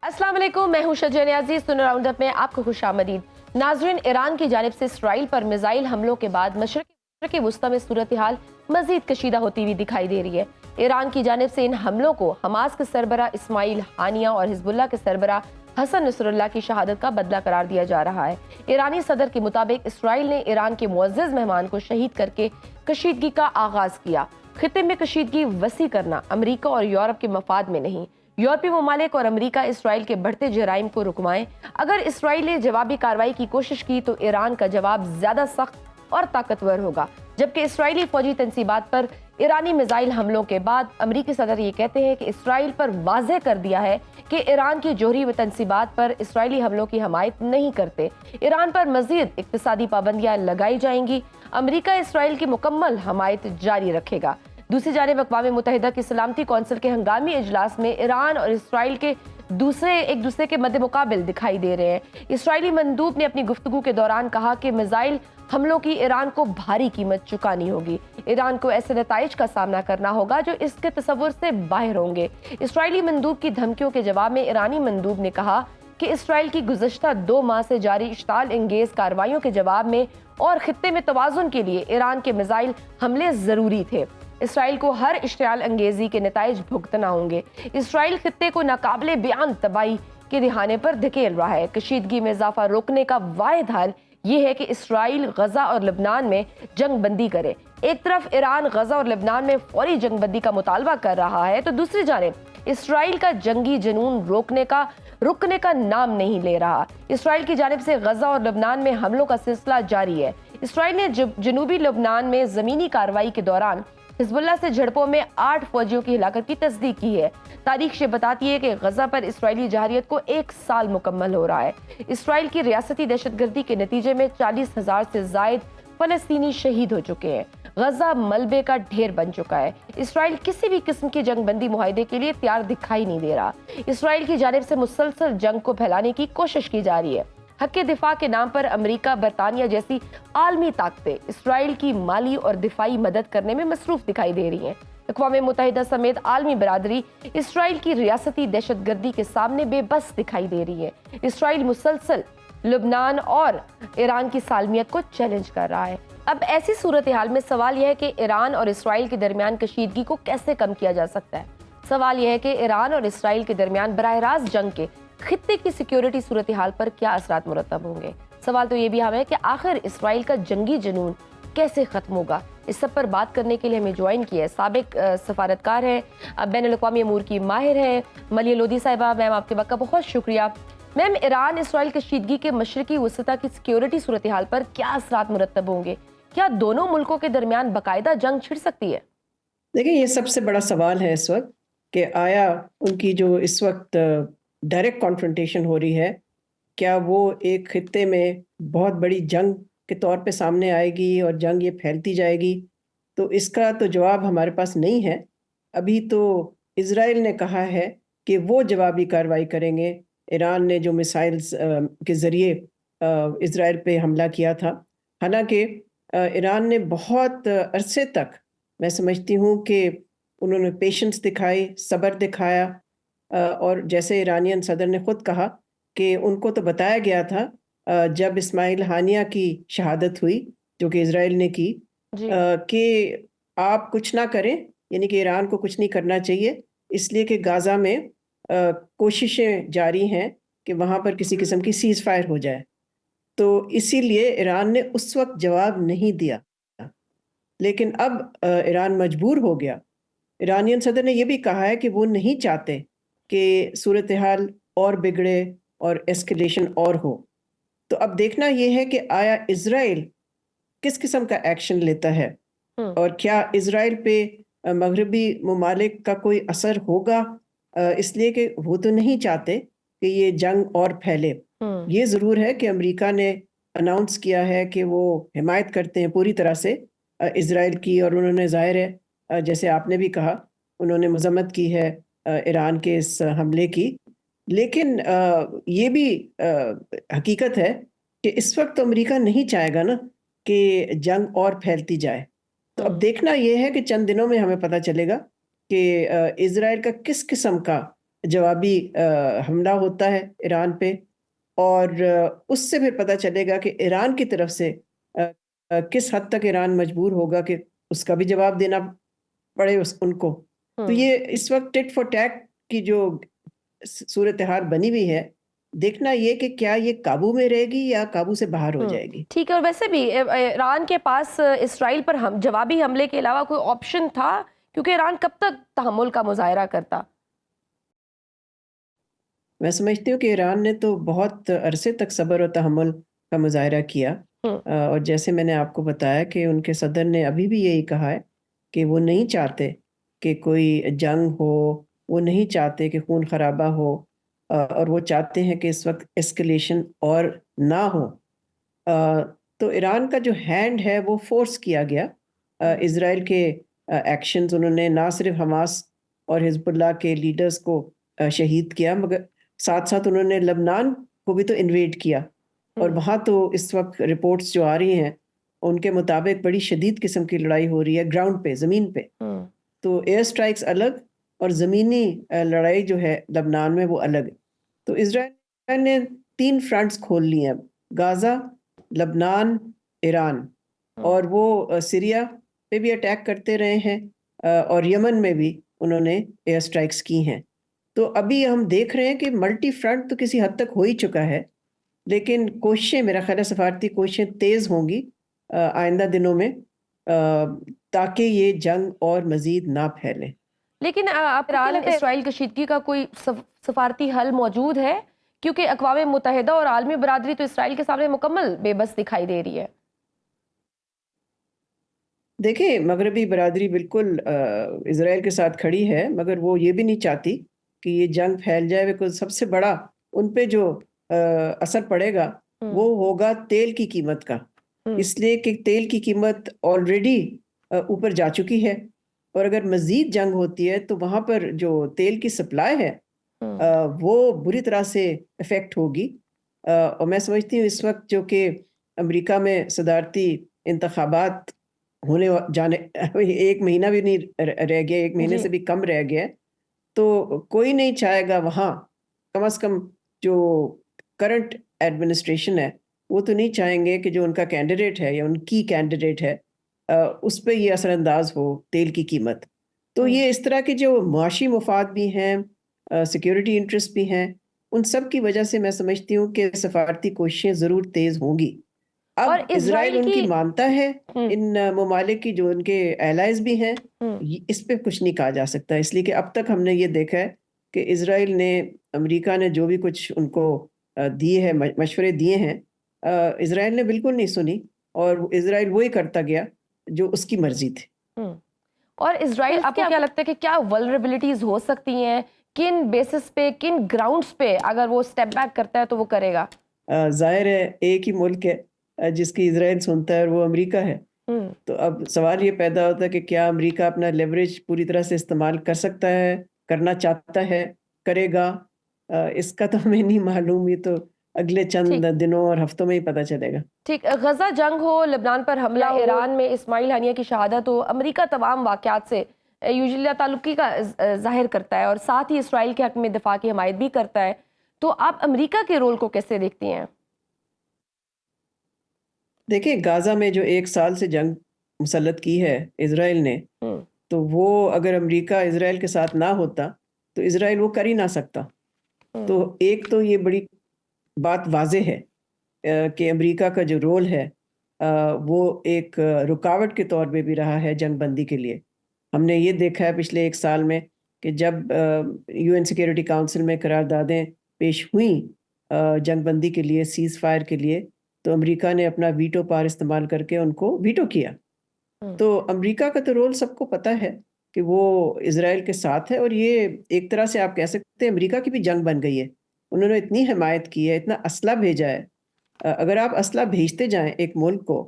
अस्सलाम वालेकुम, मैं हूं शजर नियाज़ी। सुनो राउंडअप में आपको खुशामदीद। नाज़रीन, ईरान की जानिब से इसराइल पर मिसाइल हमलों के बाद मशरिक़ी वुस्ता में सूरत हाल मजीद कशीदा होती हुई दिखाई दे रही है। ईरान की जानिब से इन हमलों को हमास के सरबरा इस्माइल हानिया और हिजबुल्लाह के सरबरा हसन नसरुल्लाह की शहादत का बदला करार दिया जा रहा है। ईरानी सदर के मुताबिक इसराइल ने ईरान के मुअज़्ज़ज़ मेहमान को शहीद करके कशीदगी का आगाज किया। खित्ते में कशीदगी वसी करना अमरीका और यूरोप के मफाद में नहीं। यूरोपीय ममालिक और अमरीका इसराइल के बढ़ते जराइम को रुकवाएं। अगर इसराइल ने जवाबी कार्रवाई की कोशिश की तो ईरान का जवाब ज्यादा सख्त और ताकतवर होगा। जबकि इसराइली फौजी तंसीबात पर ईरानी मिसाइल हमलों के बाद अमरीकी सदर ये कहते हैं कि इसराइल पर वाज़ेह कर दिया है कि ईरान की जोहरी व तंसीबात पर इसराइली हमलों की हमायत नहीं करते। ईरान पर मजीद इक्तिसादी पाबंदियां लगाई जाएंगी। अमरीका इसराइल की मुकम्मल हमायत जारी रखेगा। दूसरी जानिब अक़वाम मुत्तहिदा की सलामती कौंसिल के हंगामी इजलास में ईरान और इसराइल के एक दूसरे के मद्दे मुकाबिल दिखाई दे रहे हैं। इसराइली मंदूब ने अपनी गुफ्तगू के दौरान कहा कि मिसाइल हमलों की ईरान को भारी कीमत चुकानी होगी। ईरान को ऐसे नताइज का सामना करना होगा जो इसके तसव्वुर से बाहर होंगे। इसराइली मंदूब की धमकियों के जवाब में ईरानी मंदूब ने कहा कि इसराइल की गुज़श्ता 2 माह से जारी इश्ताल इंगेज कार्रवाइयों के जवाब में और खित्ते में तवाज़ुन के लिए ईरान के मिसाइल हमले जरूरी थे। इसराइल को हर इश्तियाल अंगेजी के नताइज भुगतना होंगे। इसराइल खित्ते को नाकाबिले बयान तबाही के दिहाने पर धकेल रहा है। कशीदगी में इजाफा रोकने का वाहिद हल ये है कि इसराइल गजा और लबनान में जंग बंदी करे। एक तरफ ईरान गजा और लबनान में फौरी जंग बंदी का मुतालबा कर रहा है तो दूसरी जानिब इसराइल का जंगी जुनून रुकने का नाम नहीं ले रहा। इसराइल की जानिब से गजा और लबनान में हमलों का सिलसिला जारी है। इसराइल ने जनूबी लबनान में जमीनी कार्रवाई के दौरान हिजबुल्लाह से झड़पों में 8 फौजियों की हिलाकत की तस्दीक की है। तारीख ये बताती है कि गजा पर इसराइली जहारियत को 1 साल मुकम्मल हो रहा है। इसराइल की रियासती दहशतगर्दी के नतीजे में 40,000 से जायद फलस्तीनी शहीद हो चुके हैं। गजा मलबे का ढेर बन चुका है। इसराइल किसी भी किस्म की जंगबंदी मुआहदे के लिए तैयार दिखाई नहीं दे रहा। इसराइल की जानिब से मुसलसल जंग को फैलाने की कोशिश की जा रही है। हक के दिफा के नाम पर अमेरिका, बरतानिया जैसी आलमी ताकतें इसराइल की माली और दिफाई मदद करने में मसरूफ दिखाई दे रही हैं। अक़वाम मुत्तहिदा समेत आलमी बरादरी इसराइल की रियासती दहशतगर्दी के सामने बेबस दिखाई दे रही है। इसराइल मुसलसल लुबनान और ईरान की सालमियत को चैलेंज कर रहा है। अब ऐसी सूरत हाल में सवाल यह है कि ईरान और इसराइल के दरमियान कशीदगी को कैसे कम किया जा सकता है। सवाल यह है कि ईरान और इसराइल के दरमियान बराह रास्त जंग के खित्ते की सिक्योरिटी सूरत हाल पर क्या असरात मुरतब होंगे। सवाल तो ये भी है कि आखिर इसराइल का जंगी जुनून कैसे खत्म होगा। इस सब पर बात करने के लिए हमें ज्वाइन किया है साबिक सफारतकार है, बैनुल अक़वामी अमूर की माहिर है, मलिया लोधी साहिबा। मैम, आपके वक्त का बहुत शुक्रिया। मैम, ईरान इसराइल कशीदगी के मशरिकी वसता की सिक्योरिटी सूरत हाल पर क्या असरात मुरतब होंगे? क्या दोनों मुल्कों के दरमियान बाकायदा जंग छिड़ सकती है? देखिए, ये सबसे बड़ा सवाल है इस वक्त कि आया उनकी जो इस वक्त डायरेक्ट कॉन्फ्रंटेशन हो रही है, क्या वो एक खित्ते में बहुत बड़ी जंग के तौर पे सामने आएगी और जंग ये फैलती जाएगी? तो इसका तो जवाब हमारे पास नहीं है। अभी तो इज़राइल ने कहा है कि वो जवाबी कार्रवाई करेंगे। ईरान ने जो मिसाइल्स के ज़रिए इज़राइल पे हमला किया था। हालांकि ईरान ने बहुत अरसे तक, मैं समझती हूँ कि उन्होंने पेशेंस दिखाई, सब्र दिखाया, और जैसे ईरानियन सदर ने खुद कहा कि उनको तो बताया गया था जब इस्माइल हानिया की शहादत हुई, जो कि इज़राइल ने की, कि आप कुछ ना करें, यानी कि ईरान को कुछ नहीं करना चाहिए, इसलिए कि गाज़ा में कोशिशें जारी हैं कि वहाँ पर किसी किस्म की सीज़ फायर हो जाए। तो इसीलिए ईरान ने उस वक्त जवाब नहीं दिया। लेकिन अब ईरान मजबूर हो गया। ईरानियन सदर ने यह भी कहा है कि वो नहीं चाहते कि सूरत हाल और बिगड़े और एस्केलेशन और हो। तो अब देखना यह है कि आया इज़राइल किस किस्म का एक्शन लेता है और क्या इज़राइल पे मगरबी ममालिक का कोई असर होगा, इसलिए कि वो तो नहीं चाहते कि ये जंग और फैले। ये ज़रूर है कि अमेरिका ने अनाउंस किया है कि वो हिमायत करते हैं पूरी तरह से इज़राइल की, और उन्होंने ज़ाहिर है जैसे आपने भी कहा, उन्होंने मज़म्मत की है ईरान के इस हमले की। लेकिन ये भी हकीकत है कि इस वक्त तो अमेरिका नहीं चाहेगा ना कि जंग और फैलती जाए। तो अब देखना ये है कि चंद दिनों में हमें पता चलेगा कि इज़राइल का किस किस्म का जवाबी हमला होता है ईरान पे, और उससे फिर पता चलेगा कि ईरान की तरफ से किस हद तक ईरान मजबूर होगा कि उसका भी जवाब देना पड़े उनको। तो ये इस वक्त टिट फॉर टैट की जो सूरत हाल बनी हुई है, देखना ये कि क्या ये काबू में रहेगी या काबू से बाहर हो जाएगी। ठीक है। और वैसे भी ईरान के पास इसराइल पर हम जवाबी हमले के अलावा कोई ऑप्शन था? क्योंकि ईरान कब तक तहम्मुल का मुजाहरा करता? मैं समझती हूँ कि ईरान ने तो बहुत अरसे तक सब्र और तहम्मुल का मुजाहरा किया। और जैसे मैंने आपको बताया कि उनके सदर ने अभी भी यही कहा है कि वो नहीं चाहते कि कोई जंग हो, वो नहीं चाहते कि खून खराबा हो, और वो चाहते हैं कि इस वक्त एस्केलेशन और ना हो। तो ईरान का जो हैंड है वो फोर्स किया गया। इज़राइल के एक्शंस, उन्होंने ना सिर्फ हमास और हिजबुल्लाह के लीडर्स को शहीद किया, मगर साथ साथ उन्होंने लबनान को भी तो इन्वेड किया। और वहाँ तो इस वक्त रिपोर्ट्स जो आ रही हैं उनके मुताबिक बड़ी शदीद किस्म की लड़ाई हो रही है ग्राउंड पे, ज़मीन पे। तो एयर स्ट्राइक्स अलग और ज़मीनी लड़ाई जो है लबनान में वो अलग है। तो इज़राइल ने 3 फ्रंट्स खोल लिए हैं अब, गाज़ा, लबनान, ईरान। और वो सीरिया पे भी अटैक करते रहे हैं, और यमन में भी उन्होंने एयर स्ट्राइक्स की हैं। तो अभी हम देख रहे हैं कि मल्टी फ्रंट तो किसी हद तक हो ही चुका है, लेकिन कोशिशें, मेरा ख्याल है सफारती कोशिशें तेज़ होंगी आइंदा दिनों में, ताकि ये जंग और मज़ीद ना फैले। लेकिन ईरान इसराइल कशीदगी का कोई सफारती हल मौजूद है? क्योंकि अक़वाम मुत्तहिदा और आलमी बरादरी तो इसराइल के सामने मुकम्मल बेबस दिखाई दे रही है। देखिए, मगरबी बरादरी बिल्कुल इज़राइल के साथ खड़ी है, मगर वो ये भी नहीं चाहती कि ये जंग फैल जाए, बिकॉज़ सबसे बड़ा उन पे जो असर पड़ेगा वो होगा तेल की कीमत का। इसलिए कि तेल की कीमत ऑलरेडी ऊपर जा चुकी है, और अगर मज़ीद जंग होती है तो वहाँ पर जो तेल की सप्लाई है वो बुरी तरह से इफ़ेक्ट होगी। और मैं समझती हूँ इस वक्त जो कि अमेरिका में सदारती इंतखाबात होने जाने 1 महीना भी नहीं रह गया, 1 महीने से भी कम रह गया है। तो कोई नहीं चाहेगा वहाँ, कम से कम जो करंट एडमिनिस्ट्रेशन है, वो तो नहीं चाहेंगे कि जो उनका कैंडिडेट है या उनकी कैंडिडेट है उस पे ये असरअंदाज हो तेल की कीमत। तो ये इस तरह के जो मुआशी मुफाद भी हैं, सिक्योरिटी इंटरेस्ट भी हैं, उन सब की वजह से मैं समझती हूँ कि सफारती कोशिशें ज़रूर तेज़ होंगी। और अब इज़राइल इसराइल उनकी की मानता है, इन ममालिक की जो उनके एलाइज़ भी हैं, इस पे कुछ नहीं कहा जा सकता, इसलिए कि अब तक हमने ये देखा है कि इज़राइल ने, अमेरिका ने जो भी कुछ उनको दिए हैं, मशवरे दिए हैं, इज़राइल ने बिल्कुल नहीं सुनी, और इज़राइल वही करता गया जो उसकी मर्जी थी। और इसराइल, आपको क्या लगता है कि क्या वल्नरेबिलिटीज हो सकती हैं? किन बेसिस पे, किन ग्राउंड्स पे अगर वो स्टेप बैक करता है तो वो करेगा? ज़ाहिर है एक ही मुल्क है जिसकी इज़राइल सुनता है, और वो अमेरिका है। तो अब सवाल ये पैदा होता है कि क्या अमेरिका अपना लेवरेज पूरी तरह से इस्तेमाल कर सकता है, करना चाहता है, करेगा? इसका तो हमें नहीं मालूम, ये तो अगले चंद ठीक दिनों और हफ्तों में ही पता चलेगा। ठीक। गजा जंग हो, लेबनान पर हमला हो, ईरान में इस्माइल हानिया की शहादत हो, अमेरिका तमाम वाक़यात से यूजुअली ताल्लुकी का ज़ाहिर करता है और साथ ही इसराइल के हक में दिफा की हमायत भी करता है। तो आप अमेरिका के रोल को कैसे देखती हैं? देखिए, गाज़ा में जो 1 साल से जंग मुसल्लत की है इज़राइल ने, तो वो अगर अमेरिका इज़राइल के साथ ना होता, तो इज़राइल वो कर ही ना सकता। तो एक तो ये बड़ी बात वाज़ेह है कि अमेरिका का जो रोल है वो एक रुकावट के तौर पे भी रहा है जंग बंदी के लिए। हमने ये देखा है पिछले 1 साल में कि जब यूएन सिक्योरिटी काउंसिल में करारदादें पेश हुईं जंग बंदी के लिए, सीज़ फायर के लिए, तो अमेरिका ने अपना वीटो पावर इस्तेमाल करके उनको वीटो किया। तो अमेरिका का तो रोल सबको पता है कि वो इज़राइल के साथ है, और ये एक तरह से आप कह सकते हैं अमेरिका की भी जंग बन गई है। उन्होंने इतनी हिमायत की है, इतना असला भेजा है। अगर आप असला भेजते जाएँ एक मुल्क को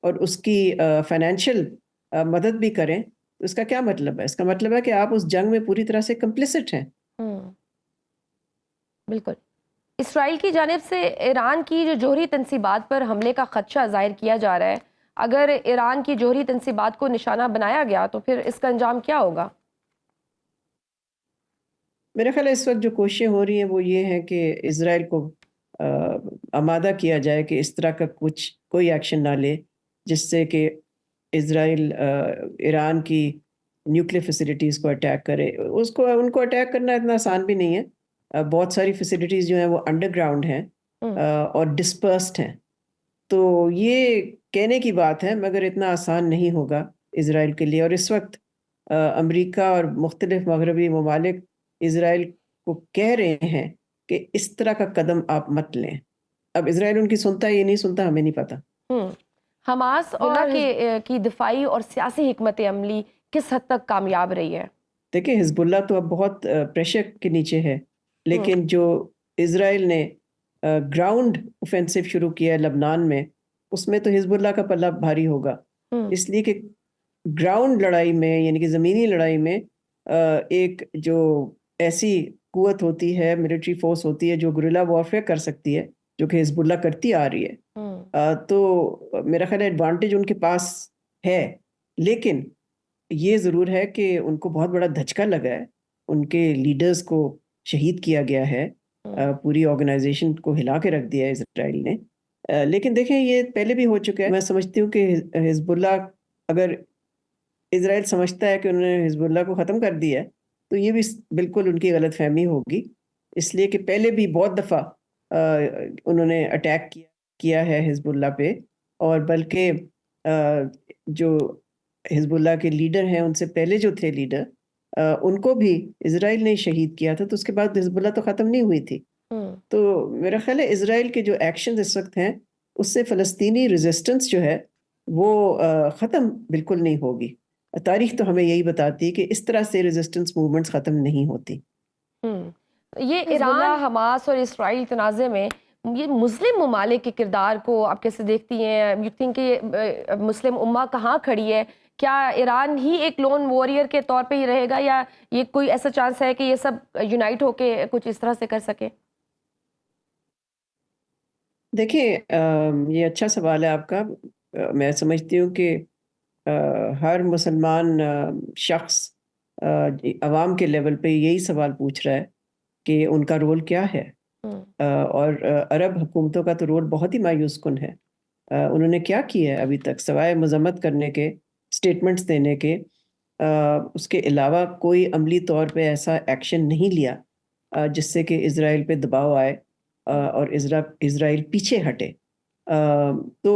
और उसकी फाइनेंशियल मदद भी करें, तो इसका क्या मतलब है? इसका मतलब है कि आप उस जंग में पूरी तरह से कंप्लिसिट हैं। बिल्कुल। इसराइल की जानिब से ईरान की जो जोहरी तनसीबात पर हमले का खदशा ज़ाहिर किया जा रहा है, अगर ईरान की जोहरी तनसीबात को निशाना बनाया गया तो फिर इसका अंजाम क्या होगा? मेरा ख्याल है इस वक्त जो कोशिशें हो रही हैं वो ये हैं कि इसराइल को अ, आमादा किया जाए कि इस तरह का कुछ कोई एक्शन ना ले जिससे कि इसराइल ईरान की न्यूक्लियर फैसिलिटीज़ को अटैक करे। उसको उनको अटैक करना इतना आसान भी नहीं है। बहुत सारी फैसिलिटीज़ जो हैं वो अंडरग्राउंड हैं हम्म। और डिस्पर्स्ड हैं। तो ये कहने की बात है मगर इतना आसान नहीं होगा इसराइल के लिए। और इस वक्त अमेरिका और मुख्तलिफ मगरबी ममालिक इसराइल को कह रहे हैं कि इस तरह का कदम आप मत लें। अब इसराइल उनकी सुनता है ये नहीं सुनता हमें नहीं पता। हम्म। हमास हिजबुल्लाह और की दिफाई और सियासी हिकमत अमली किस हद तक कामयाब रही है? देखिए हिजबुल्लाह तो अब बहुत प्रेशर के नीचे है, हम्म। लेकिन जो इसराइल ने ग्राउंड ऑफेंसिव शुरू किया है लबनान में, उसमें तो हिजबुल्लाह का पल्ला भारी होगा। हम्म। इसलिए कि ग्राउंड लड़ाई में यानी कि ज़मीनी लड़ाई में एक जो ऐसी कुवत होती है, मिलिट्री फोर्स होती है जो गुरिल्ला वॉरफेयर कर सकती है, जो कि हिजबुल्लाह करती आ रही है। हम्म। तो मेरा ख्याल है एडवांटेज उनके पास है, लेकिन ये ज़रूर है कि उनको बहुत बड़ा धचका लगा है। उनके लीडर्स को शहीद किया गया है। हम्म। पूरी ऑर्गेनाइजेशन को हिला के रख दिया है इसराइल ने। लेकिन देखें ये पहले भी हो चुका है। मैं समझती हूँ कि हिजबुल्लाह, अगर इसराइल समझता है कि उन्होंने हिजबुल्लाह को ख़त्म कर दिया है, तो ये भी बिल्कुल उनकी गलतफहमी होगी। इसलिए कि पहले भी बहुत दफ़ा उन्होंने अटैक किया है हिजबुल्लाह पे। और बल्कि जो हिजबुल्लाह के लीडर हैं उनसे पहले जो थे लीडर, उनको भी इसराइल ने ही शहीद किया था। तो उसके बाद हिजबुल्लाह तो ख़त्म नहीं हुई थी। हम्म। तो मेरा ख्याल है इसराइल के जो एक्शन इस वक्त हैं उससे फ़लस्तीनी रेजिस्टेंस जो है वो ख़त्म बिल्कुल नहीं होगी। तारीख तो हमें यही बताती है कि इस तरह से रेजिस्टेंस मूवमेंट्स ख़त्म नहीं होती। ये ईरान, हमास और इसराइल तनाज़े में ये मुस्लिम ममालिक के किरदार को आप कैसे देखती हैं? यू थिंक कि मुस्लिम उम्मा कहाँ खड़ी है? क्या ईरान ही एक लोन वॉरियर के तौर पे ही रहेगा, या ये कोई ऐसा चांस है कि ये सब यूनाइट होके कुछ इस तरह से कर सके? देखिए ये अच्छा सवाल है आपका। मैं समझती हूँ कि हर मुसलमान शख्स अवाम के लेवल पे यही सवाल पूछ रहा है कि उनका रोल क्या है। हम्म। और अरब हुकूमतों का तो रोल बहुत ही मायूस कुन है। उन्होंने क्या किया है अभी तक सिवाय मजम्मत करने के, स्टेटमेंट्स देने के। उसके अलावा कोई अमली तौर पे ऐसा एक्शन नहीं लिया जिससे कि इसराइल पे दबाव आए और इसराइल पीछे हटे। तो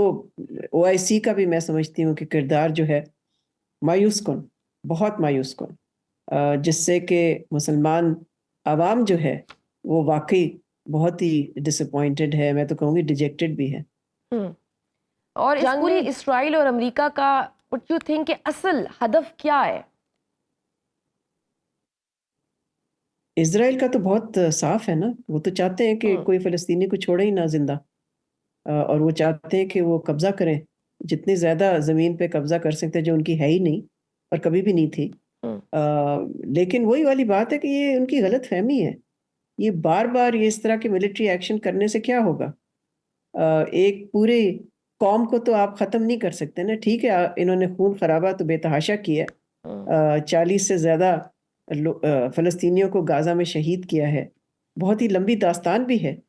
ओआईसी का भी मैं समझती हूँ कि किरदार जो है मायूस कुन, बहुत मायूस कुन, जिससे कि मुसलमान आवाम जो है वो वाकई बहुत ही डिसअपॉइंटेड है। मैं तो कहूँगी डिजेक्टेड भी है। हम्म। और इस पूरी इसराइल और अमेरिका का व्हाट यू थिंक कि असल हदफ क्या है? इसराइल का तो बहुत साफ है ना। वो तो चाहते हैं कि हम्म। कोई फ़लस्तीनी को छोड़े ही ना जिंदा। और वो चाहते हैं कि वो कब्जा करें, जितनी ज़्यादा ज़मीन पे कब्जा कर सकते हैं जो उनकी है ही नहीं और कभी भी नहीं थी। हम्म। लेकिन वही वाली बात है कि ये उनकी गलत फहमी है। ये बार बार ये इस तरह के मिलिट्री एक्शन करने से क्या होगा? एक पूरे कौम को तो आप ख़त्म नहीं कर सकते ना। ठीक है, इन्होंने खून खराबा तो बेतहाशा किया हम्म। है। 40 से ज़्यादा फ़लस्तीनियों को गाज़ा में शहीद किया है। बहुत ही लंबी दास्तान भी है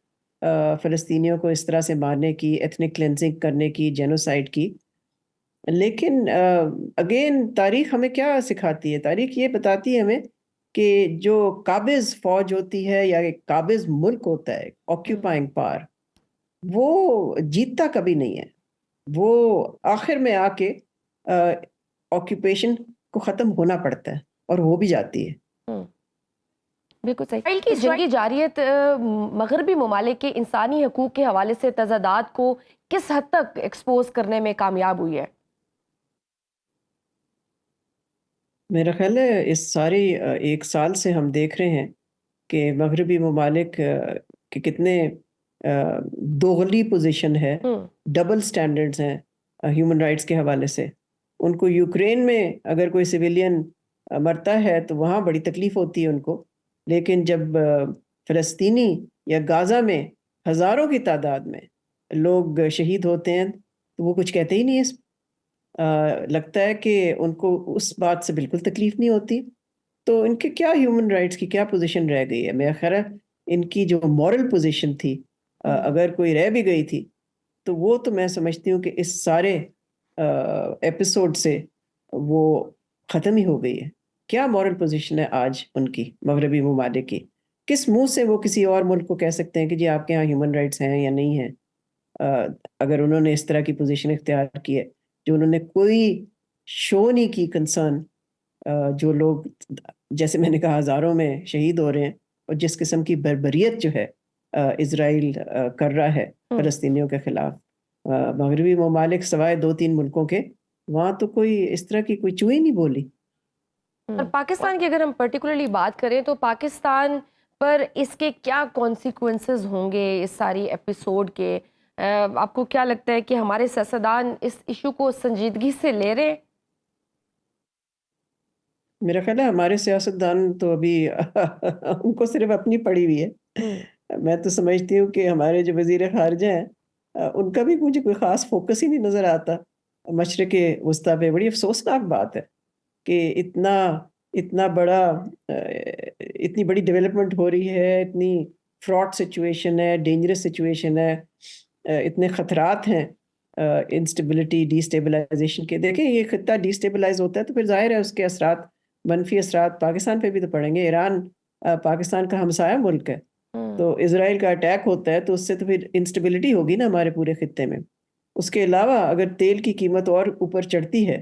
फ़लस्तीनियों को इस तरह से मारने की, एथनिक क्लेंजिंग करने की, जेनोसाइड की। लेकिन अगेन तारीख हमें क्या सिखाती है? तारीख ये बताती है हमें कि जो काबिज़ फ़ौज होती है या एक काबिज़ मुल्क होता है, हम्म। ऑक्यूपाइंग पावर, वो जीतता कभी नहीं है। वो आखिर में आके ऑक्यूपेशन को ख़त्म होना पड़ता है और हो भी जाती है। हम्म। बिल्कुल सही। इसराइल की जंगी जारियत मगरबी ममालिक के इंसानी हकूक के हवाले से तजादात को किस हद तक एक्सपोज करने में कामयाब हुई है? मेरा ख्याल है इस सारी 1 साल से हम देख रहे हैं कि मगरबी ममालिक के कितने दोगली पोजीशन है, हम्म। डबल स्टैंडर्ड्स हैं ह्यूमन राइट्स के हवाले से। उनको यूक्रेन में अगर कोई सिविलियन मरता है तो वहाँ बड़ी तकलीफ होती है उनको, लेकिन जब फ़लस्तीनी या गाज़ा में हज़ारों की तादाद में लोग शहीद होते हैं तो वो कुछ कहते ही नहीं है। लगता है कि उनको उस बात से बिल्कुल तकलीफ नहीं होती। तो इनके क्या ह्यूमन राइट्स की क्या पोजीशन रह गई है? मेरा ख्याल है इनकी जो मॉरल पोजीशन थी, अगर कोई रह भी गई थी, तो वो तो मैं समझती हूँ कि इस सारे एपिसोड से वो ख़त्म ही हो गई है। क्या मॉरल पोजीशन है आज उनकी मगरबी ममालिक की? किस मुँह से वो किसी और मुल्क को कह सकते हैं कि जी आपके यहाँ ह्यूमन राइट्स हैं या नहीं हैं? अगर उन्होंने इस तरह की पोजीशन इख्तियार की है, जो उन्होंने कोई शो नहीं की कंसर्न, जो लोग जैसे मैंने कहा हज़ारों में शहीद हो रहे हैं और जिस किस्म की बर्बरियत जो है इज़राइल कर रहा है फ़लस्तीनियों के ख़िलाफ़, मगरबी ममालिक सिवाय 2-3 मुल्कों के, वहाँ तो कोई इस तरह की कोई चुई नहीं बोली। और पाकिस्तान की अगर हम पर्टिकुलरली बात करें तो पाकिस्तान पर इसके क्या कॉन्सिक्वेंसेस होंगे इस सारी एपिसोड के? आपको क्या लगता है कि हमारे सियासतदान इस इशू को संजीदगी से ले रहे हैं? मेरा ख़्याल है हमारे सियासतदान तो अभी उनको सिर्फ़ अपनी पड़ी हुई है। मैं तो समझती हूँ कि हमारे जो वज़ीर ख़ारिजा हैं, उनका भी मुझे कोई ख़ास फ़ोकस ही नहीं नज़र आता मशरिक़ वस्ता पे। बड़ी अफ़सोसनाक बात है कि इतना इतना बड़ा इतनी बड़ी डेवलपमेंट हो रही है, इतनी फ्रॉड सिचुएशन है, डेंजरस सिचुएशन है, इतने ख़तरात हैं इंस्टेबिलिटी, डिस्टेबलाइज़ेशन के। देखें ये ख़ित्ता डिस्टेबलाइज़ होता है तो फिर ज़ाहिर है उसके असरात, मनफ़ी असरात पाकिस्तान पे भी तो पड़ेंगे। ईरान पाकिस्तान का हमसाया मुल्क है, तो इज़राइल का अटैक होता है तो उससे तो फिर इंस्टेबिलिटी होगी ना हमारे पूरे ख़ित्ते में। उसके अलावा अगर तेल की कीमत और ऊपर चढ़ती है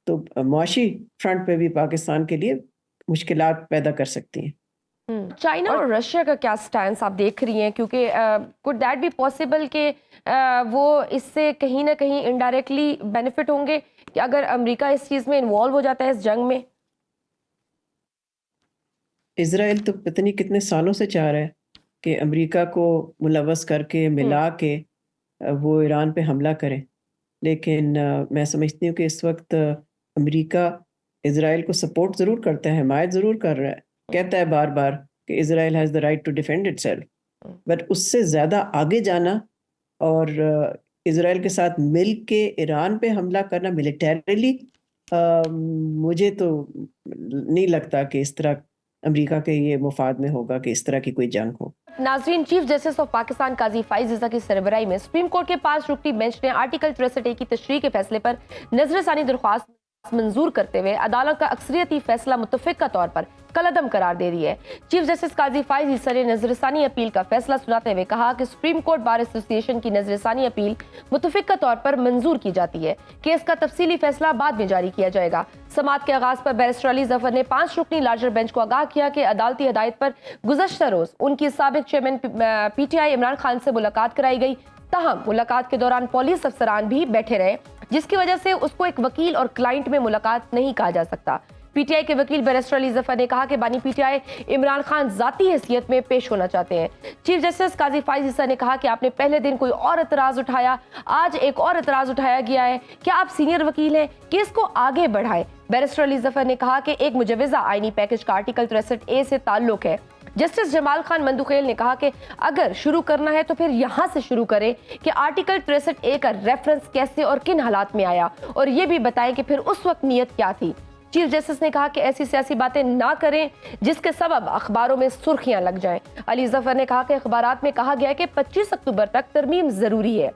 तो मुआशी फ्रंट पे भी पाकिस्तान के लिए मुश्किलात पैदा कर सकती हैं। चाइना और रशिया का क्या स्टैंड आप देख रही हैं? क्योंकि कुड दैट बी पॉसिबल कि वो इससे कहीं ना कहीं इनडायरेक्टली बेनिफिट होंगे कि अगर अमेरिका इस चीज में इन्वॉल्व हो जाता है इस जंग में? इज़राइल तो पता नहीं कितने सालों से चाह रहा है कि अमेरिका को मुलव्वस करके मिला के वो ईरान पे हमला करें। लेकिन मैं समझती हूँ कि इस वक्त अमेरिका इज़राइल को सपोर्ट ज़रूर करता है, हिमायत ज़रूर कर रहा है। कहता है बार-बार कि Israel has the right to defend itself. But उससे ज़्यादा आगे जाना और इज़राइल के साथ मिल के ईरान पे हमला करना मिलिटरीली, मुझे तो नहीं लगता कि इस तरह अमेरिका के ये मुफाद में होगा कि इस तरह की कोई जंग हो। नाजरीन, चीफ जस्टिस ऑफ पाकिस्तान काजी फाइज ईसा की सरबराही में सुप्रीम कोर्ट के 5 रुकनी बेंच ने आर्टिकल 63A की तशरीह के फैसले पर नजरसानी दरख्वास्त मंजूर करते हुए अदालत का अक्सरियती फैसला मुतफिका तौर पर कलअदम करार दे दी है। चीफ जस्टिस काजी फाइज ईसा ने नजरसानी अपील का फैसला सुनाते हुए कहा कि सुप्रीम कोर्ट बार एसोसिएशन की नजरसानी अपील मुतफिका तौर पर मंजूर की जाती है। केस का तफसीली फैसला बाद में जारी किया जाएगा। समाअत के आगाज पर बैरिस्टर अली जफर ने 5 रुकनी लार्जर बेंच को आगाह किया कि अदालती हिदायत पर गुज़श्ता रोज उनकी साबिक चेयरमैन पीटीआई इमरान खान से मुलाकात कराई गई। ताहम मुलाकात के दौरान पुलिस अफसरान भी बैठे रहे, जिसकी वजह से उसको एक वकील और क्लाइंट में मुलाकात नहीं कहा जा सकता। पीटीआई के वकील बैरिस्टर अली जफर ने कहा कि बानी पीटीआई इमरान खान जाती हैसियत में पेश होना चाहते हैं। चीफ जस्टिस काजी फाइज ईसा ने कहा कि आपने पहले दिन कोई और एतराज उठाया, आज एक और एतराज उठाया गया है, क्या आप सीनियर वकील हैं? केस को आगे बढ़ाएं। बैरिस्टर अली जफर ने कहा कि एक मुजवजा आईनी पैकेज का आर्टिकल 63A से ताल्लुक है। जस्टिस जमाल खान मंदुखेल ने कहा कि अगर शुरू करना है तो फिर यहां से शुरू करें कि आर्टिकल 63A का रेफरेंस कैसे और किन हालात में आया, और ये भी बताएं कि फिर उस वक्त नीयत क्या थी। चीफ जस्टिस ने कहा कि ऐसी सियासी बातें ना करें जिसके सबब अखबारों में सुर्खियां लग जाएं। अली जफर ने कहा कि अखबारात में कहा गया है कि 25 अक्टूबर तक तरमीम जरूरी है,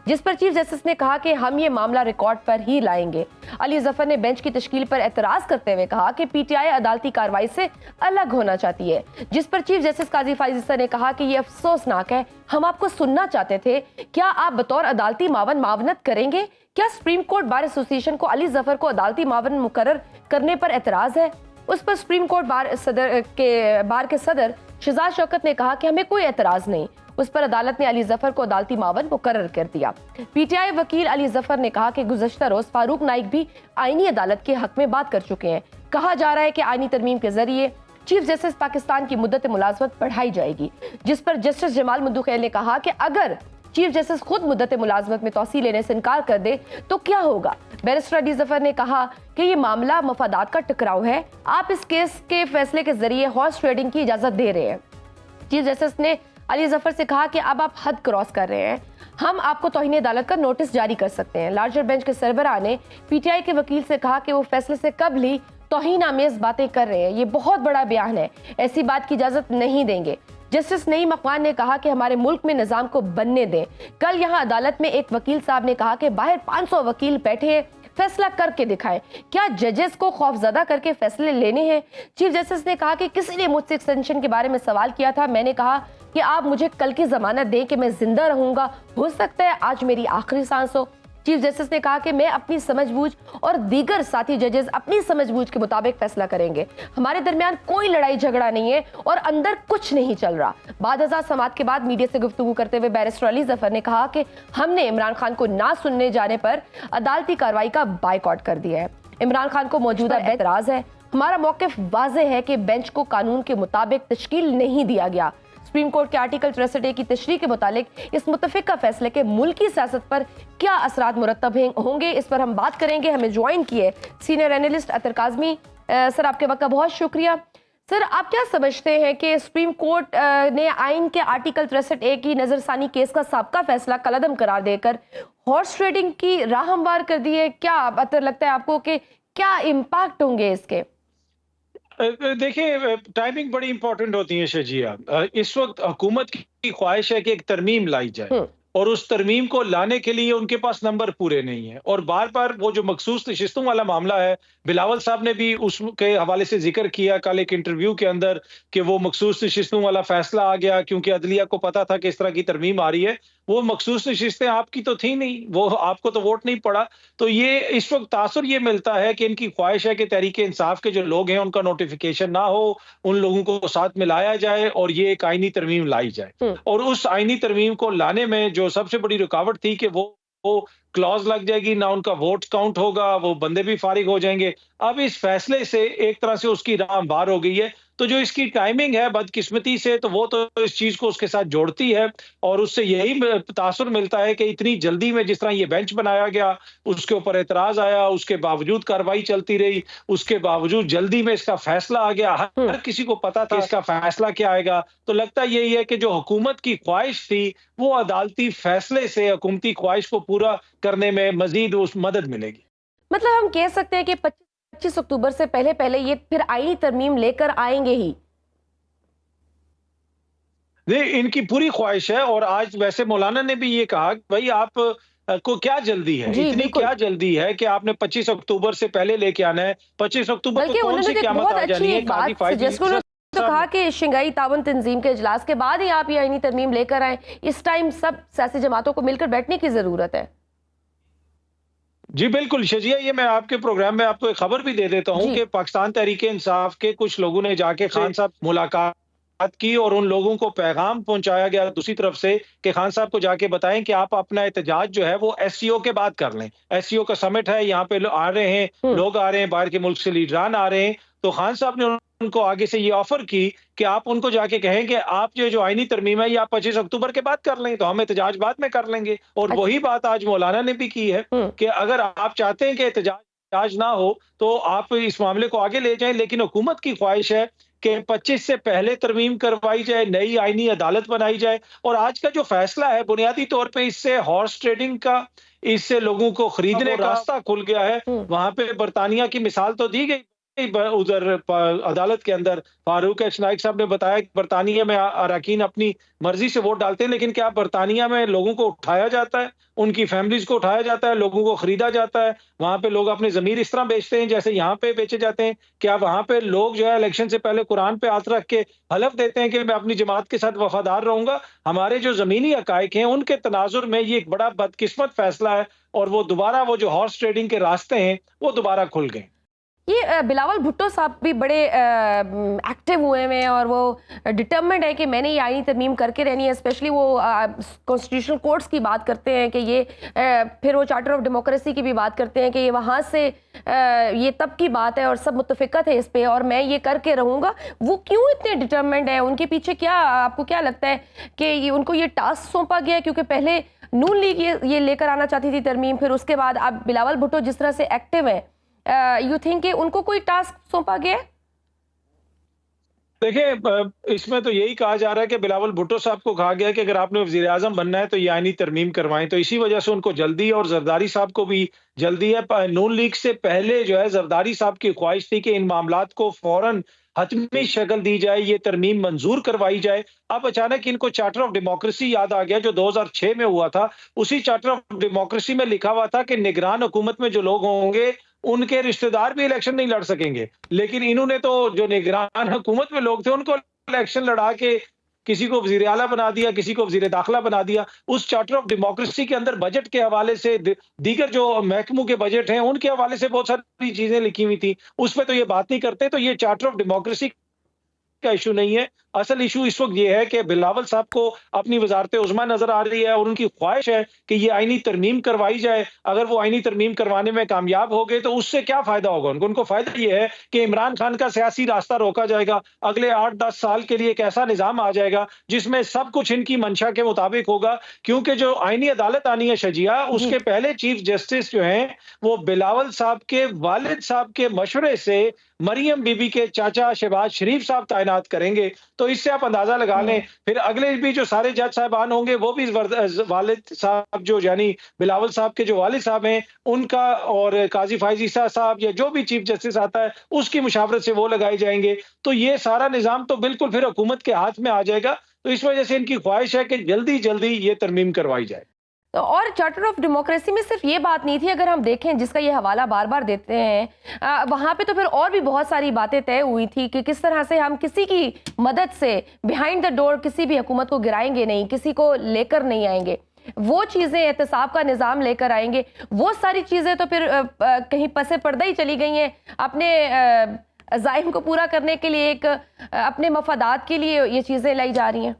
जिस पर चीफ जस्टिस ने कहा कि हम ये मामला रिकॉर्ड पर ही लाएंगे। अली जफर ने बेंच की तश्कील पर एतराज करते हुए कहा कि पीटीआई अदालती कार्रवाई से अलग होना चाहती है, जिस पर चीफ जस्टिस काजी फाइज ईसा ने कहा कि ये अफसोसनाक है, हम आपको सुनना चाहते थे, क्या आप बतौर अदालती मावन मावनत करेंगे? क्या सुप्रीम कोर्ट बार एसोसिएशन को अली जफर को अदालती मावन मुकर्रर करने पर एतराज है? उस पर सुप्रीम कोर्ट बार के सदर शहजाद शौकत ने कहा कि हमें कोई एतराज नहीं। उस पर अदालत ने अली जफर को अदालती मावन मुकर्रर कर दिया। पीटीआई वकील अली जफर ने कहा कि गुज़श्ता रोज फारूक नाइक भी आईनी अदालत के हक में बात कर चुके हैं। कहा जा रहा है कि आईनी तरमीम के जरिए चीफ जस्टिस पाकिस्तान की मुद्दत मुलाजमत बढ़ाई जाएगी, जिस पर जस्टिस जमाल मंदुखेल ने कहा कि अगर चीफ जस्टिस खुद मुद्दत मुलाजमत में तौसी लेने से इनकार कर दे तो क्या होगा? बैरिस्टर अली जफर ने कहा कि ये मामला मफादात का टकराव है, आप इस केस के फैसले के जरिए हॉर्स ट्रेडिंग की इजाजत दे रहे हैं। चीफ जस्टिस ने अली जफर से कहा कि अब आप हद क्रॉस कर रहे हैं, हम आपको तौहीन अदालत का नोटिस जारी कर सकते हैं। लार्जर बेंच के सरबराह ने पीटीआई के वकील से कहा कि वो फैसले से कबल ही तौहीन-आमेज बातें कर रहे हैं। ये बहुत बड़ा बयान है, ऐसी बात की इजाजत नहीं देंगे। जस्टिस नईम अकवान ने कहा कि हमारे मुल्क में निजाम को बनने दें। कल यहाँ अदालत में एक वकील साहब ने कहा कि बाहर 500 वकील बैठे हैं, फैसला करके दिखाएं। क्या जजेस को खौफजदा करके फैसले लेने हैं? चीफ जस्टिस ने कहा कि किसी ने मुझसे एक्सटेंशन के बारे में सवाल किया था, मैंने कहा कि आप मुझे कल की जमानत दें कि मैं जिंदा रहूंगा, हो सकता है आज मेरी आखिरी सांस हो। चीफ जस्टिस ने कहा कि मैं अपनी समझबूझ और दीगर साथी जजेस अपनी समझबूझ के मुताबिक फैसला करेंगे। हमारे दरमियान कोई लड़ाई झगड़ा नहीं है और अंदर कुछ नहीं चल रहा। बाद हज़ार समात के बाद मीडिया से गुफ्तगू करते हुए बैरिस्टर अली जफर ने कहा कि हमने इमरान खान को ना सुनने जाने पर अदालती कार्रवाई का बायकॉट कर दिया है। इमरान खान को मौजूदा एतराज है। हमारा मौक़िफ़ वाज़ेह है कि बेंच को कानून के मुताबिक तश्कील नहीं दिया गया। सुप्रीम कोर्ट के आर्टिकल 63A की तशरीह के मुतालिक इस मुतफ़िका फैसले के मुल्की सियासत पर क्या असरात मुरतब होंगे, इस पर हम बात करेंगे। हमें ज्वाइन किए सीनियर एनालिस्ट अतर काज़मी। सर, आपके वक्त का बहुत शुक्रिया। सर, आप क्या समझते हैं कि सुप्रीम कोर्ट ने आइन के आर्टिकल 63A की नज़रसानी केस का साबका फैसला कलअदम करार देकर हॉर्स ट्रेडिंग की राह हमवार कर दी है? क्या अतर लगता है आपको कि क्या इम्पैक्ट होंगे इसके? देखिए, टाइमिंग बड़ी इंपॉर्टेंट होती है शजिया। इस वक्त हुकूमत की ख्वाहिश है कि एक तरमीम लाई जाए और उस तरमीम को लाने के लिए उनके पास नंबर पूरे नहीं है और बार बार वो जो मखसूस नशिस्तों वाला मामला है, बिलावल साहब ने भी उसके हवाले से जिक्र किया कल एक इंटरव्यू के अंदर कि वो मखसूस नशिस्तों वाला फैसला आ गया क्योंकि अदलिया को पता था कि इस तरह की तरमीम आ रही है। वो मखसूस नशिस्तें आपकी तो थी नहीं, वो आपको तो वोट नहीं पड़ा। तो ये इस वक्त तासुर ये मिलता है कि इनकी ख्वाहिश है कि तहरीक इंसाफ के जो लोग हैं उनका नोटिफिकेशन ना हो, उन लोगों को साथ मिलाया जाए और ये एक आईनी तरमीम लाई जाए। और उस आईनी तरमीम को लाने में जो सबसे बड़ी रुकावट थी कि वो क्लॉज लग जाएगी, ना उनका वोट काउंट होगा, वो बंदे भी फारिग हो जाएंगे। अब इस फैसले से एक तरह से उसकी राह बार हो गई है। तो जो इसकी टाइमिंग है बदकिस्मती से, तो वो तो इस चीज को उसके साथ जोड़ती है और उससे यही तासुर मिलता है कि इतनी जल्दी में जिस तरह ये बेंच बनाया गया, उसके ऊपर एतराज आया, उसके बावजूद कार्रवाई चलती रही, उसके बावजूद जल्दी में इसका फैसला आ गया। हर किसी को पता था इसका फैसला क्या आएगा। तो लगता यही है कि जो हुकूमत की ख्वाहिश थी वो अदालती फैसले से हुकूमती ख्वाहिश को पूरा करने में मजीद उस मदद मिलेगी। मतलब हम कह सकते हैं कि 25 अक्टूबर से पहले पहले ये फिर आईनी तरमीम लेकर आएंगे ही। इनकी पूरी ख्वाहिश है और आज वैसे मौलाना ने भी ये कहा कि भाई आप को क्या जल्दी है, इतनी क्या जल्दी है कि आपने 25 अक्टूबर से पहले लेके आना है। 25 अक्टूबर को कौन सी क़यामत आ जानी है? तो कहा कि शंघाई ताउन तंजीम के इजलास के बाद ही आप ये आईनी तरमीम लेकर आए। इस टाइम सब सियासी जमातों को मिलकर बैठने की जरूरत है। जी बिल्कुल शजिया, ये मैं आपके प्रोग्राम में आपको एक खबर भी दे देता हूं कि पाकिस्तान तहरीक इंसाफ के कुछ लोगों ने जाके खान साहब मुलाकात की और उन लोगों को पैगाम पहुंचाया गया दूसरी तरफ से कि खान साहब को जाके बताएं कि आप अपना एहतजाज जो है वो एससीओ के बाद कर लें। एससीओ का समिट है, यहाँ पे आ रहे हैं लोग, आ रहे हैं बाहर के मुल्क से लीडरान आ रहे हैं। तो खान साहब ने उनको आगे से ये ऑफर की कि आप उनको जाके कहें कि आप जो आईनी तरमीम है ये आप 25 अक्टूबर के बाद कर लें, तो हम एहतजाज बाद में कर लेंगे। और वही बात आज मौलाना ने भी की है कि अगर आप चाहते हैं कि एहतजाज ना हो तो आप इस मामले को आगे ले जाएं, लेकिन हुकूमत की ख्वाहिश है कि 25 से पहले तरमीम करवाई जाए, नई आईनी अदालत बनाई जाए। और आज का जो फैसला है बुनियादी तौर पे इससे हॉर्स ट्रेडिंग का, इससे लोगों को खरीदने का रास्ता खुल गया है। वहां पे बरतानिया की मिसाल तो दी गई उधर अदालत के अंदर। फारूक एच नाइक साहब ने बताया कि बरतानिया में अरकान अपनी मर्जी से वोट डालते हैं, लेकिन क्या बरतानिया में लोगों को उठाया जाता है, उनकी फैमिलीज को उठाया जाता है, लोगों को खरीदा जाता है? वहां पे लोग अपने जमीर इस तरह बेचते हैं जैसे यहाँ पे बेचे जाते हैं? क्या वहां पे लोग जो है इलेक्शन से पहले कुरान पे हाथ रख के हलफ देते हैं कि मैं अपनी जमात के साथ वफादार रहूंगा? हमारे जो जमीनी हकायक हैं उनके तनाजुर में ये एक बड़ा बदकिस्मत फैसला है और वो दोबारा वो जो हॉर्स ट्रेडिंग के रास्ते हैं वो दोबारा खुल गए। ये बिलावल भुट्टो साहब भी बड़े एक्टिव हुए हैं और वो डिटर्मिन्ड है कि मैंने ये आईनी तरमीम करके रहनी है। स्पेशली वो कॉन्स्टिट्यूशनल कोर्ट्स की बात करते हैं कि ये फिर वो चार्टर ऑफ डेमोक्रेसी की भी बात करते हैं कि ये वहाँ से ये तब की बात है और सब मुतफिकत है इस पे और मैं ये करके रहूँगा। वो क्यों इतने डिटर्मिन्ड है? उनके पीछे क्या, आपको क्या लगता है कि उनको ये टास्क सौंपा गया है? क्योंकि पहले नून लीग ये लेकर आना चाहती थी तरमीम, फिर उसके बाद अब बिलावल भुट्टो जिस तरह से एक्टिव है, यू थिंक कि उनको कोई टास्क सौंपा गया है? देखिए इसमें तो यही कहा जा रहा है कि बिलावल भुट्टो साहब को कहा गया है कि अगर आपने वज़ीर आज़म बनना है तो ये आईनी तरमीम करवाएँ। तो इसी वजह से उनको जल्दी है और ज़रदारी साहब को भी जल्दी है। नून लीग से पहले जो है ज़रदारी साहब की ख्वाहिश थी कि इन मामलात को फ़ौरन हतमी शक्ल दी जाए, ये तरमीम मंज़ूर करवाई जाए। अब अचानक इनको चार्टर ऑफ डेमोक्रेसी याद आ गया जो 2006 में हुआ था। उसी चार्टर ऑफ डेमोक्रेसी में लिखा हुआ था कि निगरान हुकूमत में जो लोग होंगे उनके रिश्तेदार भी इलेक्शन नहीं लड़ सकेंगे। लेकिन इन्होंने तो जो निगरान हुकूमत में लोग थे उनको इलेक्शन लड़ा के किसी को वज़ीर आला बना दिया, किसी को वज़ीर दाखिला बना दिया। उस चार्टर ऑफ डेमोक्रेसी के अंदर बजट के हवाले से दीगर जो महकमों के बजट हैं, उनके हवाले से बहुत सारी चीज़ें लिखी हुई थी। उस पे तो ये बात नहीं करते, तो ये चार्टर ऑफ डेमोक्रेसी का इश्यू नहीं है। असल इश्यू इस वक़्त ये है कि बिलावल साहब को अपनी वज़ारत उज़्मा नज़र आ रही है और उनकी ख्वाहिश है कि ये आईनी तरमीम करवाई जाए। अगर वो आईनी तरमीम करवाने में कामयाब हो गए तो उससे क्या फ़ायदा होगा उनको? उनको फ़ायदा ये है कि इमरान खान का सियासी रास्ता रोका जाएगा। अगले 8-10 साल के लिए एक ऐसा निज़ाम आ जाएगा जिसमें सब कुछ इनकी मंशा के मुताबिक होगा। क्योंकि जो आईनी अदालत आनी है शजिया, उसके पहले चीफ जस्टिस जो हैं, वो बिलावल साहब के वालिद साहब के मशवरे से मरियम बीबी के चाचा शहबाज शरीफ साहब तैनात करेंगे। तो इससे आप अंदाजा लगा लें, फिर अगले भी जो सारे जज साहिबान होंगे वो भी वालिद साहब जो यानी बिलावल साहब के जो वालिद साहब हैं उनका और काजी फाइज ईसा साहब या जो भी चीफ जस्टिस आता है उसकी मुशावरत से वो लगाए जाएंगे। तो ये सारा निजाम तो बिल्कुल फिर हुकूमत के हाथ में आ जाएगा। तो इस वजह से इनकी ख्वाहिश है कि जल्दी जल्दी ये तरमीम करवाई जाए। तो और चार्टर ऑफ डेमोक्रेसी में सिर्फ ये बात नहीं थी, अगर हम देखें जिसका ये हवाला बार बार देते हैं, वहां पे तो फिर और भी बहुत सारी बातें तय हुई थी कि किस तरह से हम किसी की मदद से बिहाइंड द डोर किसी भी हुकूमत को गिराएंगे नहीं, किसी को लेकर नहीं आएंगे, वो चीजें एहतसाब का निज़ाम लेकर आएंगे। वो सारी चीजें तो फिर कहीं पसे पर्दा ही चली गई हैं। अपने अज़ाइम को पूरा करने के लिए, एक अपने मफादात के लिए ये चीजें लाई जा रही हैं।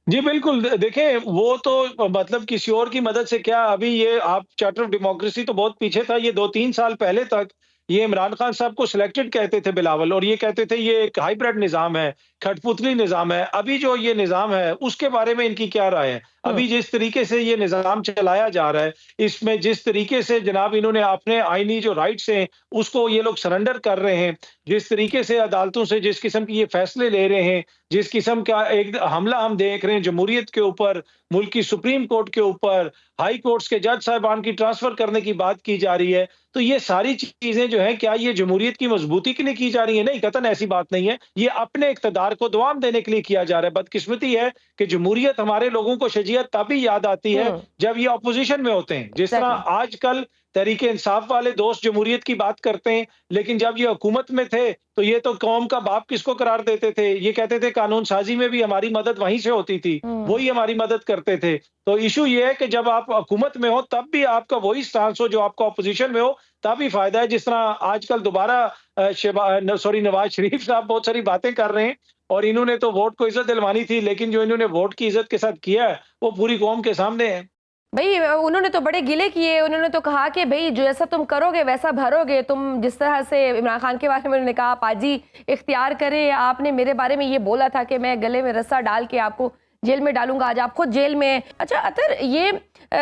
जी, बिल्कुल। देखें, वो तो मतलब किसी और की मदद से क्या, अभी ये आप चार्टर ऑफ डेमोक्रेसी तो बहुत पीछे था। ये 2-3 साल पहले तक ये इमरान खान साहब को सिलेक्टेड कहते थे बिलावल, और ये कहते थे ये एक हाइब्रिड निज़ाम है, कठपुतली निज़ाम है। अभी जो ये निज़ाम है, उसके बारे में इनकी क्या राय है? अभी जिस तरीके से ये निज़ाम चलाया जा रहा है, इसमें जिस तरीके से जनाब इन्होंने अपने आईनी जो राइट्स हैं, उसको ये लोग सरेंडर कर रहे हैं, जिस तरीके से अदालतों से जिस किस्म के ये फैसले ले रहे हैं, जिस किस्म का एक हमला हम देख रहे हैं जमहूरियत के ऊपर, मुल्क की सुप्रीम कोर्ट के ऊपर, हाई कोर्ट्स के जज साहिबान की ट्रांसफर करने की बात की जा रही है। तो ये सारी चीजें जो हैं, क्या ये जमहूरियत की मजबूती के लिए की जा रही है? नहीं, कतई ऐसी बात नहीं है। ये अपने इक़्तिदार को दुआम देने के लिए किया जा रहा है। बदकिस्मती है कि जमहूरियत हमारे लोगों को शजीयत तभी याद आती है जब ये ऑपोजिशन में होते हैं। जिस तरह आजकल तहरीके इंसाफ वाले दोस्त जमहूरियत की बात करते हैं, लेकिन जब ये हुकूमत में थे तो ये तो कौम का बाप किसको करार देते थे? ये कहते थे कानून साजी में भी हमारी मदद वहीं से होती थी, वही हमारी मदद करते थे। तो इशू ये है कि जब आप हुकूमत में हो तब भी आपका वही स्टांस हो जो आपका ऑपोजिशन में हो, तभी फायदा है। जिस तरह आजकल दोबारा नवाज शरीफ साहब बहुत सारी बातें कर रहे हैं, और इन्होंने तो वोट को इज्जत दिलवानी थी, लेकिन जो इन्होंने वोट की इज्जत के साथ किया है वो पूरी कौम के सामने है। भाई उन्होंने तो बड़े गिले किए। उन्होंने तो कहा कि भाई जैसा तुम करोगे वैसा भरोगे। तुम जिस तरह से इमरान खान के बारे में उन्होंने कहा पाजी इख्तियार करे, आपने मेरे बारे में ये बोला था कि मैं गले में रस्सा डाल के आपको जेल में डालूंगा, आज आप खुद जेल में। अच्छा अतर, ये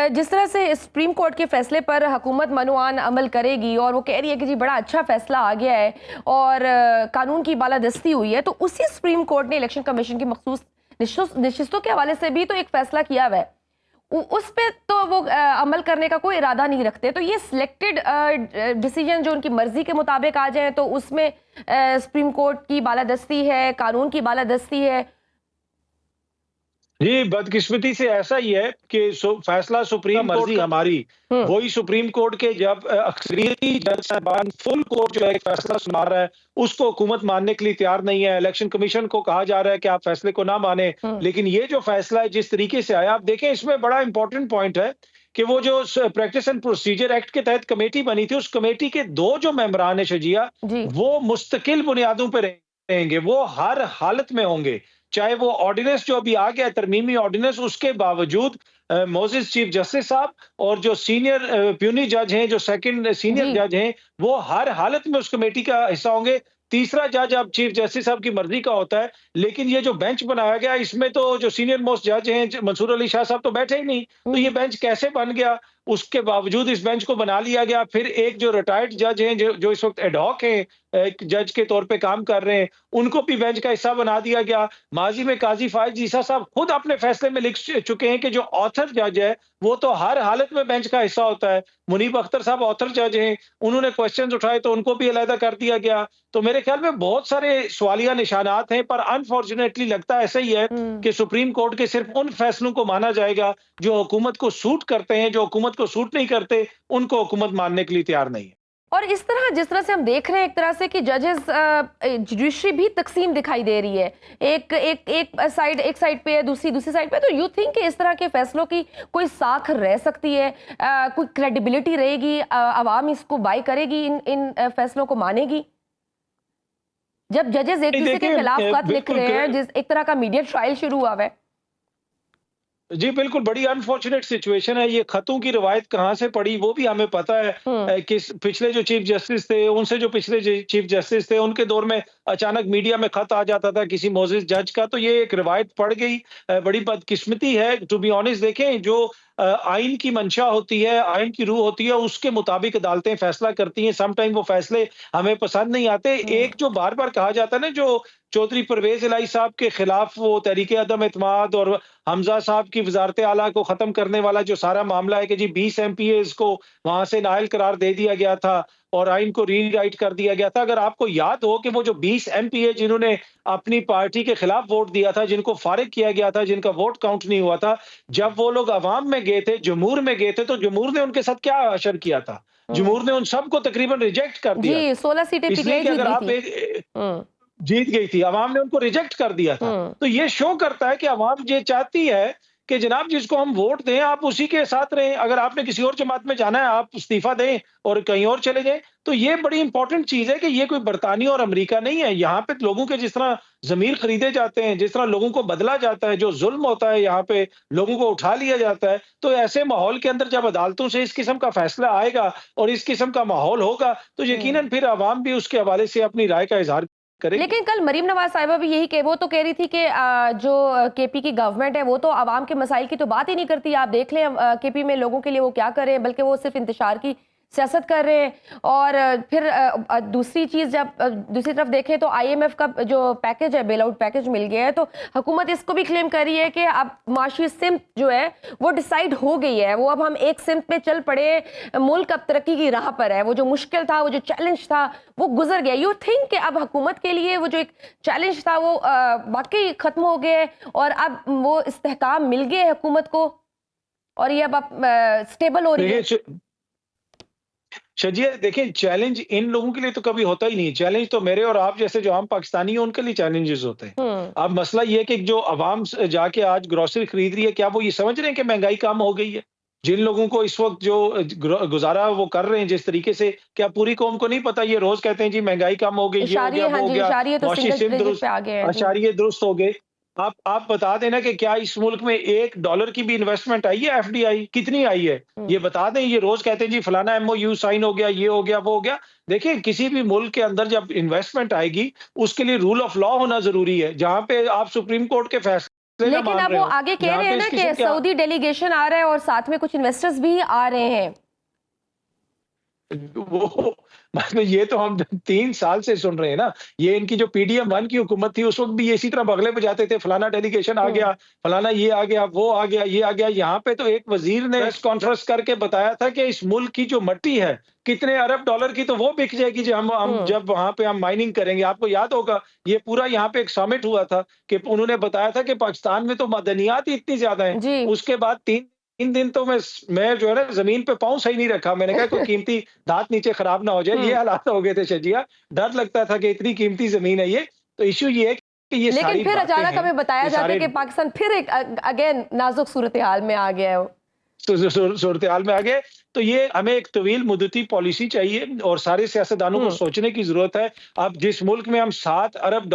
जिस तरह से सुप्रीम कोर्ट के फैसले पर हुकूमत मनोआन अमल करेगी और वो कह रही है कि जी बड़ा अच्छा फैसला आ गया है और कानून की बालादस्ती हुई है, तो उसी सुप्रीम कोर्ट ने इलेक्शन कमीशन की मखसूस नशिस्तों के हवाले से भी तो एक फैसला किया हुआ है। उस पे तो वो अमल करने का कोई इरादा नहीं रखते। तो ये सिलेक्टेड डिसीजन जो उनकी मर्जी के मुताबिक आ जाए तो उसमें सुप्रीम कोर्ट की बालादस्ती है, कानून की बालादस्ती है। जी, बदकिस्मती से ऐसा ही है कि फैसला सुप्रीम कोर्ट मर्जी हमारी, वही सुप्रीम कोर्ट के जब अक्सरियती जज साहबान फुल कोर्ट जो है एक फैसला सुना रहा है, उसको हुकूमत मानने के लिए तैयार नहीं है। इलेक्शन कमीशन को कहा जा रहा है कि आप फैसले को ना माने, लेकिन ये जो फैसला है जिस तरीके से आया, आप देखें इसमें बड़ा इंपॉर्टेंट पॉइंट है कि वो जो प्रैक्टिस एंड प्रोसीजर एक्ट के तहत कमेटी बनी थी, उस कमेटी के 2 जो मेंबरान है शजिया, वो मुस्तकिल बुनियादों पर रहेंगे, वो हर हालत में होंगे। चाहे वो ऑर्डिनेंस जो अभी आ गया तरमीमी ऑर्डिनेंस, उसके बावजूद मोजिस चीफ जस्टिस साहब और जो सीनियर प्यूनी जज हैं, जो सेकंड सीनियर जज हैं, वो हर हालत में उस कमेटी का हिस्सा होंगे। तीसरा जज अब चीफ जस्टिस साहब की मर्जी का होता है। लेकिन ये जो बेंच बनाया गया, इसमें तो जो सीनियर मोस्ट जज हैं मंसूर अली शाह साहब तो बैठे ही नहीं। तो ये बेंच कैसे बन गया? उसके बावजूद इस बेंच को बना लिया गया। फिर एक जो रिटायर्ड जज हैं जो इस वक्त एडहॉक हैं एक जज के तौर पे काम कर रहे हैं, उनको भी बेंच का हिस्सा बना दिया गया। माजी में काजी फायज ईसा साहब खुद अपने फैसले में लिख चुके हैं कि जो ऑथर जज है वो तो हर हालत में बेंच का हिस्सा होता है। मुनीब अख्तर साहब ऑथर जज हैं, उन्होंने क्वेश्चंस उठाए तो उनको भी अलहदा कर दिया गया। तो मेरे ख्याल में बहुत सारे सवालिया निशानात हैं, पर अनफॉर्चुनेटली लगता ऐसा ही है कि सुप्रीम कोर्ट के सिर्फ उन फैसलों को माना जाएगा जो हुकूमत को सूट करते हैं, जो हुकूमत को सूट नहीं करते उनको हुकूमत मानने के लिए तैयार नहीं है। और इस तरह जिस तरह से हम देख रहे हैं एक तरह से कि जजेस जुडिशरी भी तकसीम दिखाई दे रही है, एक साइड पे है, दूसरी साइड पे, तो यू थिंक कि इस तरह के फैसलों की कोई साख रह सकती है, कोई क्रेडिबिलिटी रहेगी, आवाम इसको बाय करेगी, इन फैसलों को मानेगी जब जजेस एक दूसरे के खिलाफ खत लिख रहे हैं, जिस एक तरह का मीडिया ट्रायल शुरू हुआ है? जी बिल्कुल, बड़ी अनफॉर्चुनेट सिचुएशन है। ये खतों की रवायत कहाँ से पड़ी वो भी हमें पता है कि पिछले जो चीफ जस्टिस थे, उनसे जो पिछले चीफ जस्टिस थे, उनके दौर में अचानक मीडिया में खत आ जाता था किसी मोजिज जज का, तो ये एक रवायत पड़ गई। बड़ी बदकिस्मती है, टू बी ऑनेस्ट। देखें, जो आइन की मंशा होती है, आइन की रूह होती है, उसके मुताबिक अदालतें फैसला करती हैं। सम टाइम वो फैसले हमें पसंद नहीं आते। एक जो बार बार कहा जाता है ना, जो चौधरी परवेज इलाही साहब के खिलाफ वो तहरीके अदम एतमाद और हमजा साहब की वजारत आला को खत्म करने वाला जो सारा मामला है कि जी 20 MPAs को वहां से नाअहल करार दे दिया गया था और आइन को रीराइट कर दिया गया था। अगर आपको याद हो कि वो जो 20 MPA जिन्होंने अपनी पार्टी के खिलाफ वोट दिया था, जिनको फारिग किया गया था, जिनका वोट काउंट नहीं हुआ था, जब वो लोग अवाम में गए थे, जमूर में गए थे, तो जमूर ने उनके साथ क्या हशर किया था? जमूर ने उन सबको तकरीबन रिजेक्ट कर दिया। जी, 16 सीटें इसलिए कि अगर आप जीत गई थी, अवाम ने उनको रिजेक्ट कर दिया था। तो ये शो करता है कि अवाम ये चाहती है कि जनाब जिसको हम वोट दें आप उसी के साथ रहें। अगर आपने किसी और जमात में जाना है आप इस्तीफा दें और कहीं और चले जाएं। तो ये बड़ी इंपॉर्टेंट चीज है कि ये कोई बरतानिया और अमेरिका नहीं है। यहाँ पे लोगों के जिस तरह जमीर खरीदे जाते हैं, जिस तरह लोगों को बदला जाता है, जो जुल्म होता है, यहाँ पे लोगों को उठा लिया जाता है। तो ऐसे माहौल के अंदर जब अदालतों से इस किस्म का फैसला आएगा और इस किस्म का माहौल होगा तो यकीनन फिर अवाम भी उसके हवाले से अपनी राय का इजहार करेगी। लेकिन कल मरीम नवाज साहिबा भी यही वो तो कह रही थी कि जो केपी की गवर्नमेंट है वो तो आवाम के मसाइल की तो बात ही नहीं करती। आप देख लें केपी में लोगों के लिए वो क्या कर रहे हैं, बल्कि वो सिर्फ इंतशार की सियासत कर रहे हैं। और फिर दूसरी चीज, जब दूसरी तरफ देखें तो IMF का जो पैकेज है, बेल आउट पैकेज मिल गया है, तो हुकूमत इसको भी क्लेम कर रही है कि अब माशी सिमत जो है वो डिसाइड हो गई है, वो अब हम एक सिमत में चल पड़े, मुल्क अब तरक्की की राह पर है। वो जो मुश्किल था, वो जो चैलेंज था, वो गुजर गया। यू थिंक कि अब हुकूमत के लिए वो जो एक चैलेंज था वो वाकई खत्म हो गया है और अब वो इस्तेहकाम मिल गया है हुकूमत को और ये अब स्टेबल हो रही है? शजिया, देखिए, चैलेंज इन लोगों के लिए तो कभी होता ही नहीं। चैलेंज तो मेरे और आप जैसे जो आम पाकिस्तानी हैं उनके लिए चैलेंजेस होते हैं। अब मसला ये है कि जो अवाम जाके आज ग्रोसरी खरीद रही है, क्या वो ये समझ रहे हैं कि महंगाई कम हो गई है? जिन लोगों को इस वक्त जो गुजारा वो कर रहे हैं जिस तरीके से, क्या पूरी कौम को नहीं पता? ये रोज कहते हैं जी महंगाई कम हो गई, ये हो गया, वो हो गया, अशारिये दुरुस्त हो गए। आप बता देना कि क्या इस मुल्क में $1 की भी इन्वेस्टमेंट आई है? FDI कितनी आई है? ये बता दें। ये रोज कहते हैं जी फलाना MOU साइन हो गया, ये हो गया, वो हो गया। देखिए, किसी भी मुल्क के अंदर जब इन्वेस्टमेंट आएगी उसके लिए रूल ऑफ लॉ होना जरूरी है। जहां पे आप सुप्रीम कोर्ट के फैसले, लेकिन अब वो आगे कह रहे हैं ना कि सऊदी डेलीगेशन आ रहा है और साथ में कुछ इन्वेस्टर्स भी आ रहे हैं। वो मतलब ये तो हम 3 साल से सुन रहे हैं ना। ये इनकी जो PDM 1 की हुकूमत थी उस वक्त भी ये इसी तरह बगले बजाते थे, फलाना डेलीगेशन आ गया, फलाना ये आ गया, वो आ गया, ये आ गया। यहाँ पे तो एक वजीर ने प्रेस कॉन्फ्रेंस करके बताया था कि इस मुल्क की जो मट्टी है कितने अरब डॉलर की, तो वो बिक जाएगी जो हम जब वहां पे हम माइनिंग करेंगे। आपको याद होगा ये पूरा यहाँ पे एक समिट हुआ था कि उन्होंने बताया था कि पाकिस्तान में तो मदनियात ही इतनी ज्यादा है। उसके बाद 3 दिन तो मैं जो है ना जमीन पे पाँव सही नहीं रखा। मैंने कहा कोई कीमती धात नीचे खराब ना हो जाए। ये हालात हो गए थे शजिया, डर लगता था कि इतनी कीमती जमीन है ये। तो इशू ये है कि ये लेकिन फिर अचानक हमें बताया जाता है कि पाकिस्तान फिर एक अगेन नाजुक सूरत हाल में आ गया है, सूरत हाल में आ गए। तो ये हमें एक तवील मुद्दती पॉलिसी चाहिए और सारे सियासतदानों को सोचने की जरूरत है। अब जिस मुल्क में हम $7 अरब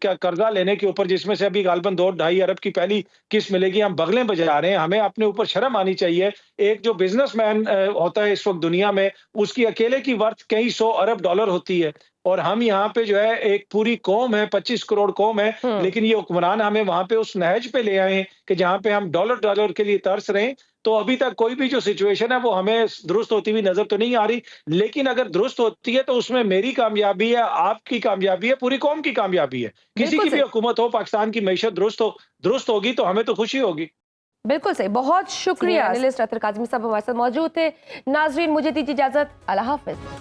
का कर्जा लेने के ऊपर, जिसमें से अभी गालबन 2-2.5 अरब की पहली किस्त मिलेगी, हम बगलें बजा रहे हैं। हमें अपने ऊपर शर्म आनी चाहिए। एक जो बिजनेसमैन होता है इस वक्त दुनिया में, उसकी अकेले की वर्थ कई $100 अरब होती है। और हम यहाँ पे जो है एक पूरी कौम है, 25 करोड़ कौम है, लेकिन ये हुक्मरान हमें वहां पे उस नहज पे ले आए हैं कि जहां पे हम डॉलर के लिए तरस रहे हैं। तो अभी तक कोई भी जो सिचुएशन है वो हमें दुरुस्त होती हुई नजर तो नहीं आ रही, लेकिन अगर दुरुस्त होती है तो उसमें मेरी कामयाबी है, आपकी कामयाबी है, पूरी कौम की कामयाबी है। किसी बिल्कुल की भी सही। हुकूमत हो, पाकिस्तान की मईशत दुरुस्त होगी तो हमें तो खुशी होगी। बिल्कुल सही, बहुत शुक्रिया। एनालिस्ट अतर काज़मी साहब हमारे साथ मौजूद थे। नाजरीन, मुझे दीजिए इजाजत। अल्लाह हाफिज।